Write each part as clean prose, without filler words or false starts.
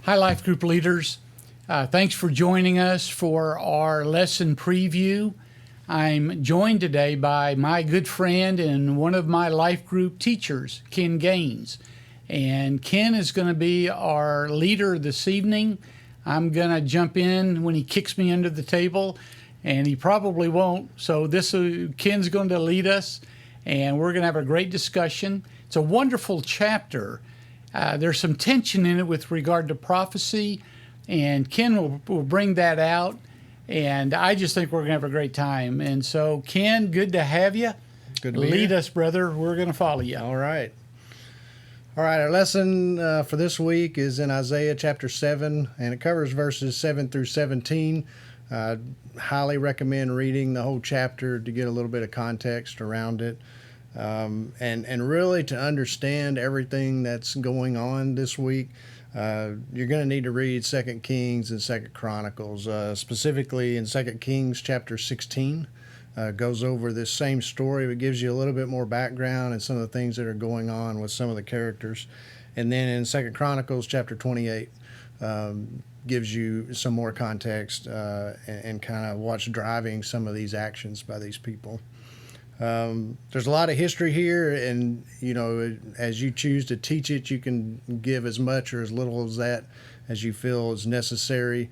Hi, LifeGroup leaders. Thanks for joining us for our lesson preview. I'm joined today by my good friend and one of my LifeGroup teachers, Ken Gaines. And Ken is going to be our leader this evening. I'm going to jump in when he kicks me under the table, and he probably won't. So Ken's going to lead us, and we're going to have a great discussion. It's a wonderful chapter. There's some tension in it with regard to prophecy, and Ken will bring that out. And I just think we're going to have a great time. And so, Ken, good to have you. Good to be Lead here. us, brother. We're going to follow you. All right. Our lesson for this week is in Isaiah chapter 7, and it covers verses 7 through 17. I highly recommend reading the whole chapter to get a little bit of context around it. And really to understand everything that's going on this week, you're going to need to read 2 Kings and 2 Chronicles. Specifically in 2 Kings chapter 16, goes over this same story, but gives you a little bit more background and some of the things that are going on with some of the characters. And then in 2 Chronicles chapter 28, gives you some more context and kind of what's driving some of these actions by these people. There's a lot of history here, and as you choose to teach it, you can give as much or as little as that as you feel is necessary.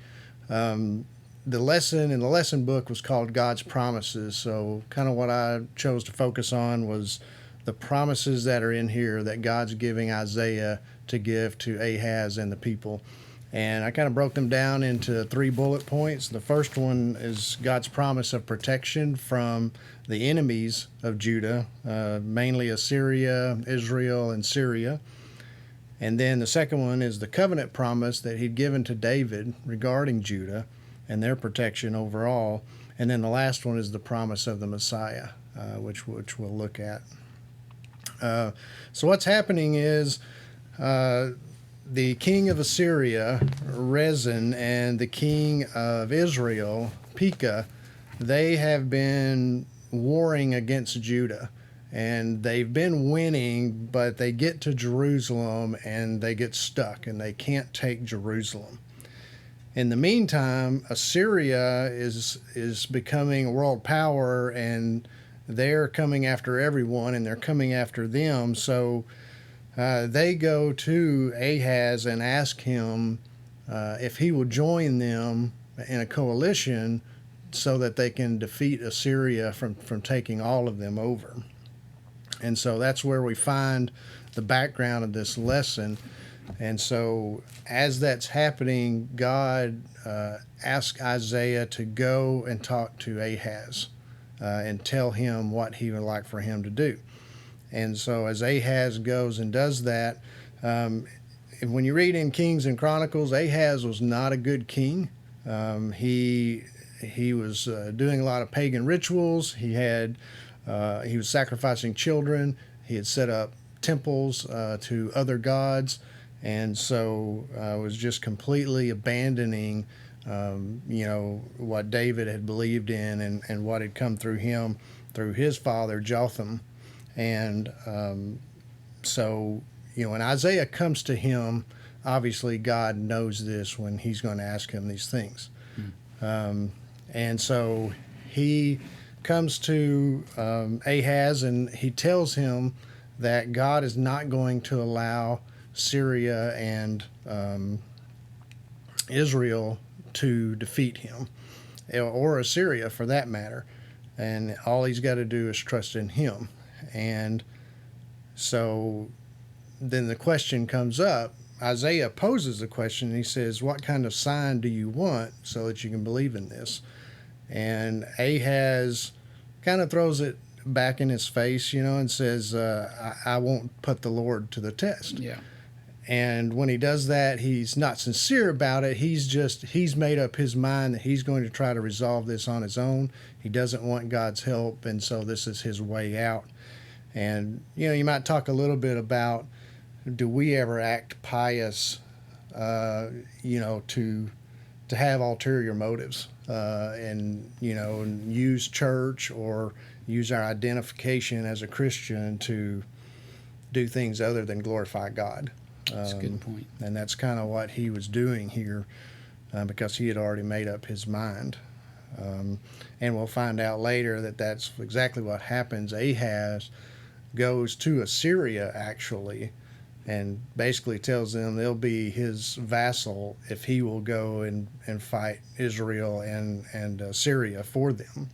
The lesson in the lesson book was called God's Promises, so kind of what I chose to focus on was the promises that are in here that God's giving Isaiah to give to Ahaz and the people. And I kind of broke them down into 3 bullet points. The first one is God's promise of protection from the enemies of Judah, mainly Assyria, Israel, and Syria. And then the second one is the covenant promise that he'd given to David regarding Judah and their protection overall. And then the last one is the promise of the Messiah, which we'll look at. So what's happening is the king of Assyria, Rezin, and the king of Israel, Pekah, they have been warring against Judah. And they've been winning, but they get to Jerusalem and they get stuck and they can't take Jerusalem. In the meantime, Assyria is becoming a world power, and they're coming after everyone, and they're coming after them. So they go to Ahaz and ask him if he will join them in a coalition so that they can defeat Assyria from taking all of them over. And so that's where we find the background of this lesson. And so as that's happening, God asked Isaiah to go and talk to Ahaz and tell him what he would like for him to do. And so as Ahaz goes and does that, when you read in Kings and Chronicles, Ahaz was not a good king. He was doing a lot of pagan rituals. He was sacrificing children. He had set up temples to other gods, and so was just completely abandoning what David had believed in and what had come through him through his father Jotham. And so when Isaiah comes to him, obviously God knows this when he's going to ask him these things. And so he comes to Ahaz and he tells him that God is not going to allow Syria and Israel to defeat him, or Assyria for that matter. And all he's got to do is trust in him. And so then the question comes up. Isaiah poses the question, and he says, what kind of sign do you want so that you can believe in this? And Ahaz kind of throws it back in his face, and says, I won't put the Lord to the test. Yeah. And when he does that, he's not sincere about it. He's made up his mind that he's going to try to resolve this on his own. He doesn't want God's help, and so this is his way out. And, you might talk a little bit about, do we ever act pious, to have ulterior motives, and use church or use our identification as a Christian to do things other than glorify God. That's a good point. And that's kind of what he was doing here, because he had already made up his mind. And we'll find out later that that's exactly what happens. Ahaz goes to Assyria, actually, and basically tells them they'll be his vassal if he will go and fight Israel and Syria for them.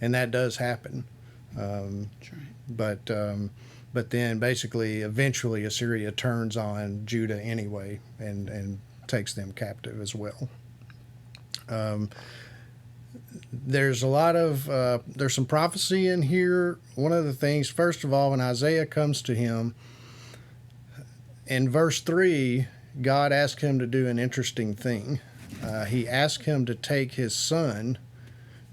And that does happen. That's right. But then basically, eventually, Assyria turns on Judah anyway and takes them captive as well. There's a lot of there's some prophecy in here. One of the things, first of all, when Isaiah comes to him in verse 3, God asked him to do an interesting thing. He asked him to take his son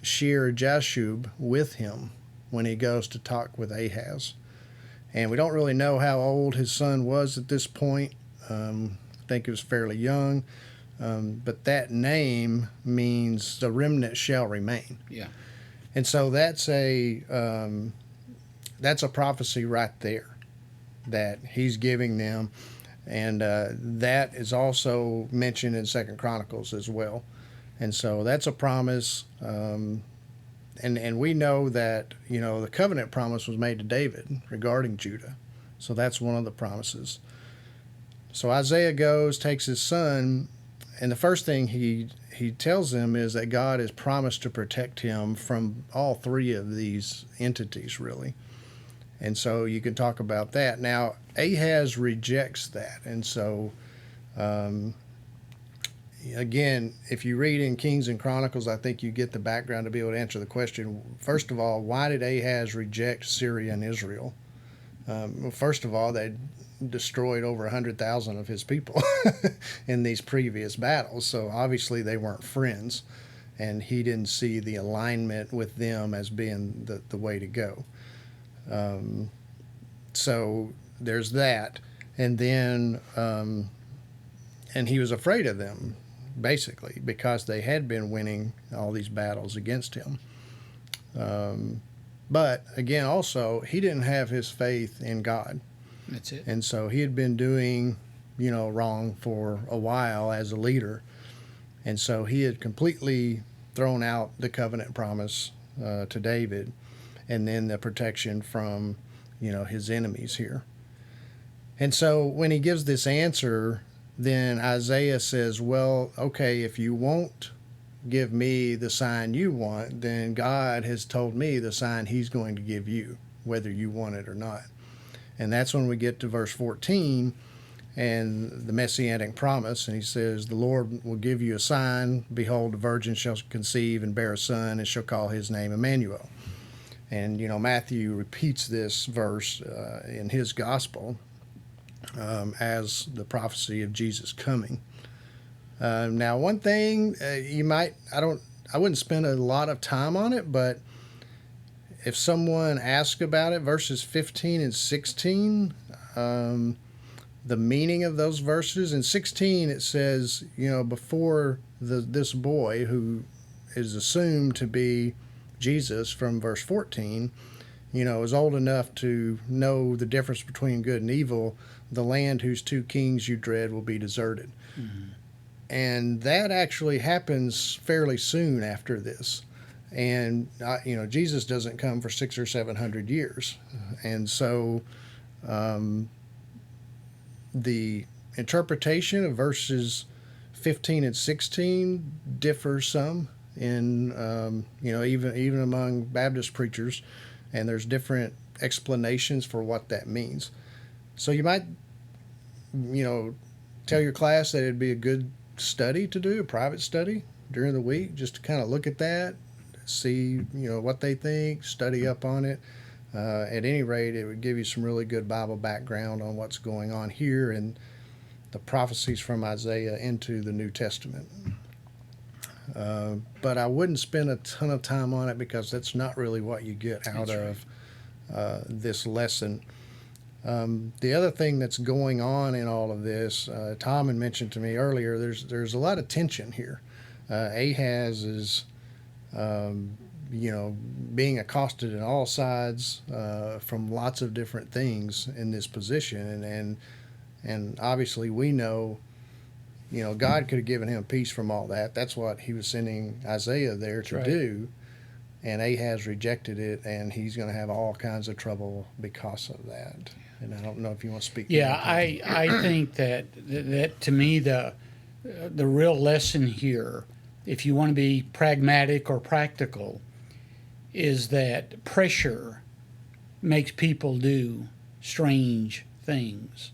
Shear-Jashub with him when he goes to talk with Ahaz. And we don't really know how old his son was at this point. I think he was fairly young. But that name means the remnant shall remain. Yeah. And so that's a prophecy right there that he's giving them. And that is also mentioned in 2 Chronicles as well. And so that's a promise. And we know that, the covenant promise was made to David regarding Judah. So that's one of the promises. So Isaiah goes, takes his son, and the first thing he tells him is that God has promised to protect him from all three of these entities, really. And so you can talk about that. Now, Ahaz rejects that. And so, again, if you read in Kings and Chronicles, I think you get the background to be able to answer the question. First of all, why did Ahaz reject Syria and Israel? Well, first of all, they destroyed over 100,000 of his people in these previous battles. So obviously they weren't friends, and he didn't see the alignment with them as being the way to go. So there's that. And then, and he was afraid of them, basically, because they had been winning all these battles against him. But again, also, he didn't have his faith in God. That's it. And so he had been doing, wrong for a while as a leader. And so he had completely thrown out the covenant promise to David, and then the protection from, his enemies here. And so when he gives this answer, then Isaiah says, well, okay, if you won't give me the sign you want, then God has told me the sign he's going to give you, whether you want it or not. And that's when we get to verse 14 and the messianic promise. And he says, the Lord will give you a sign. Behold, the virgin shall conceive and bear a son, and shall call his name Emmanuel. And, Matthew repeats this verse in his gospel as the prophecy of Jesus coming. Now, one thing I wouldn't spend a lot of time on it, but if someone asks about it, verses 15 and 16, the meaning of those verses. In 16, it says, before this boy, who is assumed to be Jesus from verse 14, is old enough to know the difference between good and evil, the land whose two kings you dread will be deserted. Mm-hmm. And that actually happens fairly soon after this. And, Jesus doesn't come for 600 or 700 years. And so the interpretation of verses 15 and 16 differs some in, even among Baptist preachers. And there's different explanations for what that means. So you might, tell your class that it'd be a good study to do, a private study during the week, just to kind of look at that, see, what they think, study up on it. At any rate, it would give you some really good Bible background on what's going on here and the prophecies from Isaiah into the New Testament. But I wouldn't spend a ton of time on it because that's not really what you get out of this lesson. The other thing that's going on in all of this, Tom had mentioned to me earlier, there's a lot of tension here. Ahaz is, being accosted on all sides from lots of different things in this position, and And obviously we know, God could have given him peace from all that. That's what he was sending Isaiah there to do. And Ahaz rejected it, and he's going to have all kinds of trouble because of that. And I don't know if you want to speak. Yeah, I think that to me the real lesson here, if you want to be pragmatic or practical, is that pressure makes people do strange things.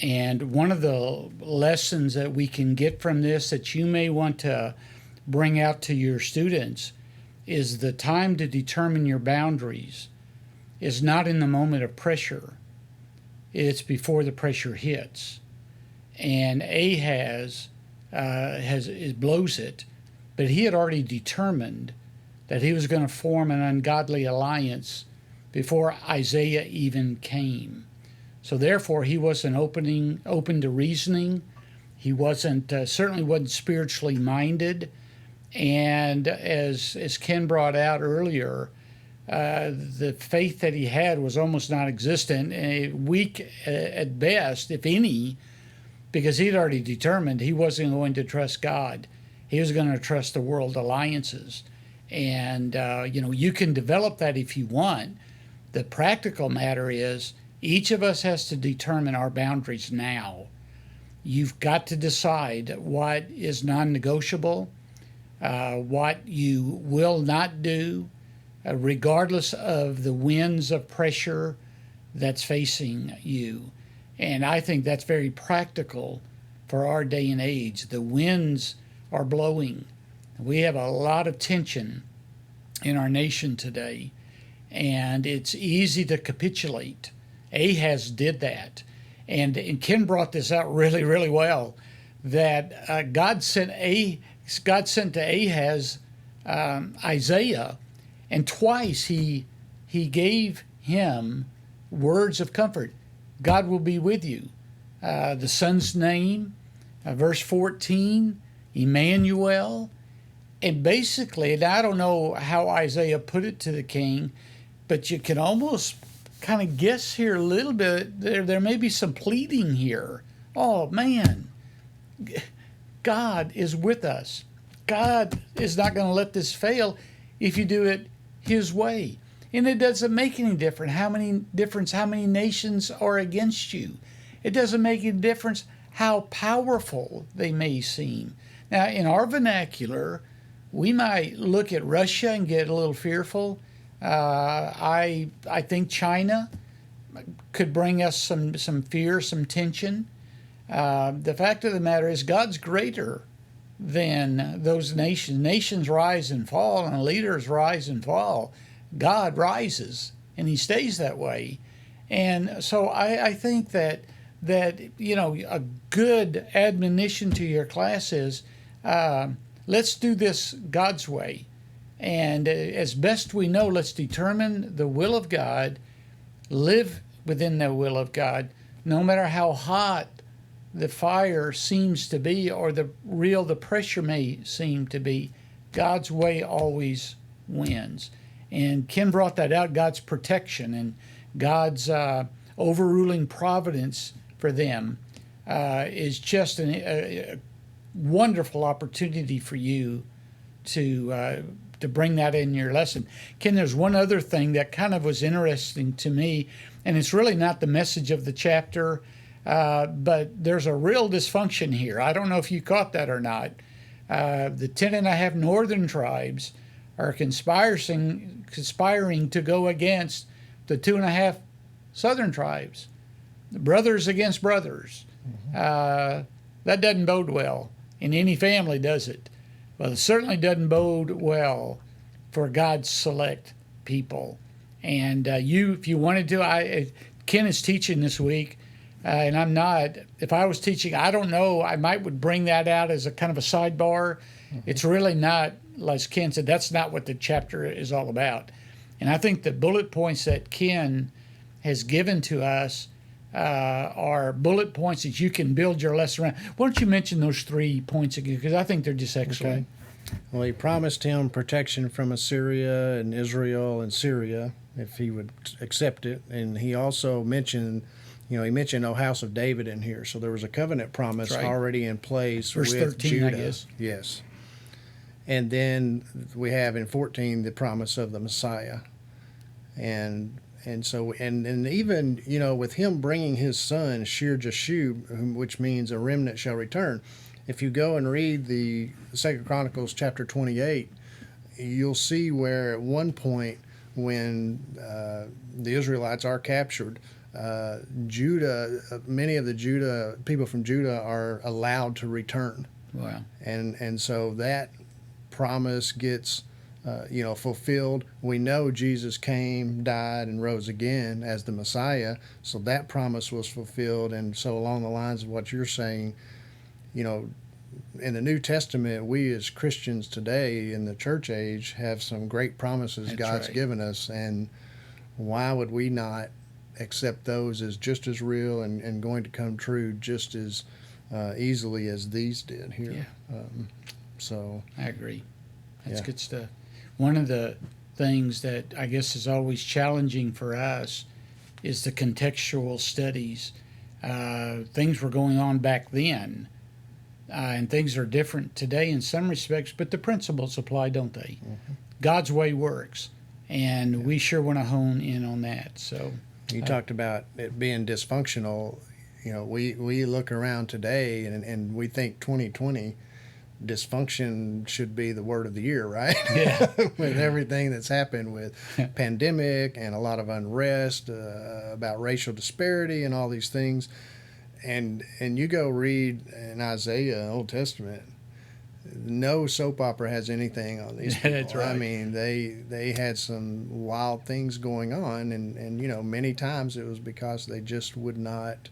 And one of the lessons that we can get from this that you may want to bring out to your students is the time to determine your boundaries is not in the moment of pressure. It's before the pressure hits. And Ahaz blows it, but he had already determined that he was going to form an ungodly alliance before Isaiah even came. So therefore, he wasn't open to reasoning. He certainly wasn't spiritually minded. And as Ken brought out earlier, the faith that he had was almost non-existent, and weak at best, if any, because he'd already determined he wasn't going to trust God. He was going to trust the world alliances. And, you can develop that if you want. The practical matter is each of us has to determine our boundaries now. You've got to decide what is non-negotiable, what you will not do, regardless of the winds of pressure that's facing you. And I think that's very practical for our day and age. The winds are blowing. We have a lot of tension in our nation today, and it's easy to capitulate. Ahaz did that. And Ken brought this out really, really well, that God sent to Ahaz Isaiah, and twice he gave him words of comfort. God will be with you. The son's name, verse 14, Emmanuel. And basically, and I don't know how Isaiah put it to the king, but you can almost kind of guess here a little bit. There may be some pleading here. Oh, man, God is with us. God is not going to let this fail if you do it his way. And it doesn't make any difference how many nations are against you. It doesn't make any difference how powerful they may seem. Now, in our vernacular, we might look at Russia and get a little fearful. I think China could bring us some fear, some tension. The fact of the matter is God's greater than those nations. Nations rise and fall, and leaders rise and fall. God rises, and he stays that way. And so I think that a good admonition to your class is, let's do this God's way. And as best we know, let's determine the will of God, live within the will of God, no matter how hot the fire seems to be or the pressure may seem to be. God's way always wins. And Ken brought that out, God's protection and God's overruling providence for them is just a wonderful opportunity for you to bring that in your lesson. Ken, there's one other thing that kind of was interesting to me, and it's really not the message of the chapter, but there's a real dysfunction here. I don't know if you caught that or not. The 10.5 northern tribes are conspiring to go against the 2.5 southern tribes, brothers against brothers. That doesn't bode well in any family, does it? Well, it certainly doesn't bode well for God's select people. And if you wanted to, Ken is teaching this week, and I'm not. If I was teaching, I don't know, I would bring that out as a kind of a sidebar. It's really not, like Ken said, that's not what the chapter is all about. And I think the bullet points that Ken has given to us are bullet points that you can build your lesson around. Why don't you mention those 3 points again? Because I think they're just excellent. Okay. Well, he promised him protection from Assyria and Israel and Syria if he would accept it. And he also mentioned he mentioned, "O house of David" in here. So there was a covenant promise That's right. already in place Verse with 13, Judah. I guess. Yes. And then we have in 14 the promise of the Messiah. And so even with him bringing his son Shir Jashub, which means a remnant shall return. If you go and read the 2 Chronicles chapter 28, you'll see where at one point when the Israelites are captured, many of the people from Judah are allowed to return. Wow. And so that promise gets fulfilled. We know Jesus came, died, and rose again as the Messiah, so that promise was fulfilled. And so along the lines of what you're saying, in the New Testament, we as Christians today in the church age have some great promises That's God's right. given us, and why would we not accept those as just as real and going to come true just as easily as these did here? So I agree. That's Yeah. good stuff. One of the things that I guess is always challenging for us is the contextual studies. Things were going on back then, and things are different today in some respects, but the principles apply, don't they? Mm-hmm. God's way works, and we sure want to hone in on that. So you talked about it being dysfunctional. We look around today and we think 2020 dysfunction should be the word of the year, right? Yeah. With everything that's happened with pandemic and a lot of unrest about racial disparity and all these things. And you go read in Isaiah, Old Testament, no soap opera has anything on these people. That's right. I mean, they had some wild things going on, and many times it was because they just would not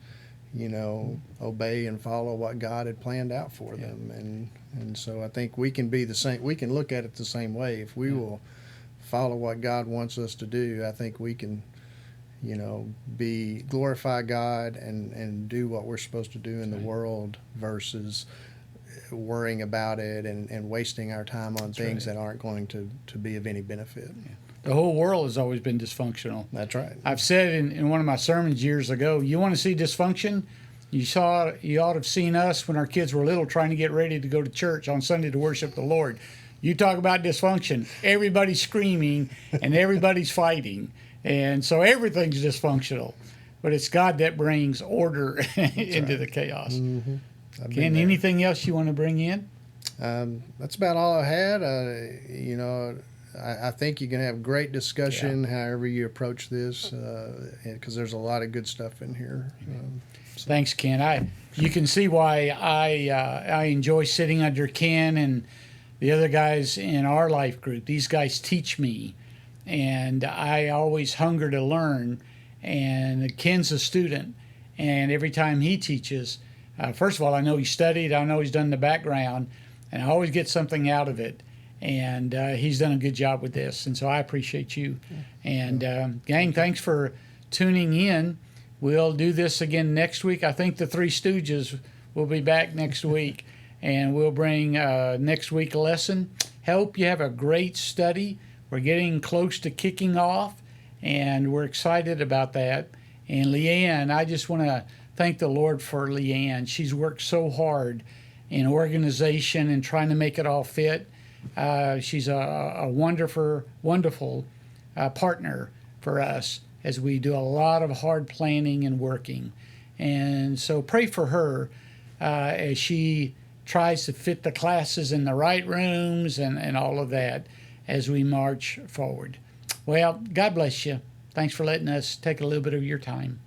obey and follow what God had planned out for them. And so I think we can be the same. We can look at it the same way. If we will follow what God wants us to do, I think we can, glorify God and do what we're supposed to do in the world versus worrying about it and wasting our time on things that aren't going to be of any benefit. the whole world has always been dysfunctional. That's right. I've said in one of my sermons years ago, you want to see dysfunction? You ought to have seen us when our kids were little trying to get ready to go to church on Sunday to worship the Lord. You talk about dysfunction. Everybody's screaming and everybody's fighting. And so everything's dysfunctional. But it's God that brings order into the chaos. Mm-hmm. Ken, anything else you want to bring in? That's about all I had. I think you can have great discussion however you approach this, because there's a lot of good stuff in here. Thanks, Ken. You can see why I enjoy sitting under Ken and the other guys in our life group. These guys teach me, and I always hunger to learn. And Ken's a student, and every time he teaches, first of all, I know he studied, I know he's done the background, and I always get something out of it. And he's done a good job with this, and so I appreciate you. And gang, thanks for tuning in. We'll do this again next week. I think the Three Stooges will be back next week, and we'll bring next week a lesson. Hope you have a great study. We're getting close to kicking off, and we're excited about that. And Leanne, I just want to thank the Lord for Leanne. She's worked so hard in organization and trying to make it all fit. She's a wonderful partner for us as we do a lot of hard planning and working. And so pray for her as she tries to fit the classes in the right rooms and all of that as we march forward. Well, God bless you. Thanks for letting us take a little bit of your time.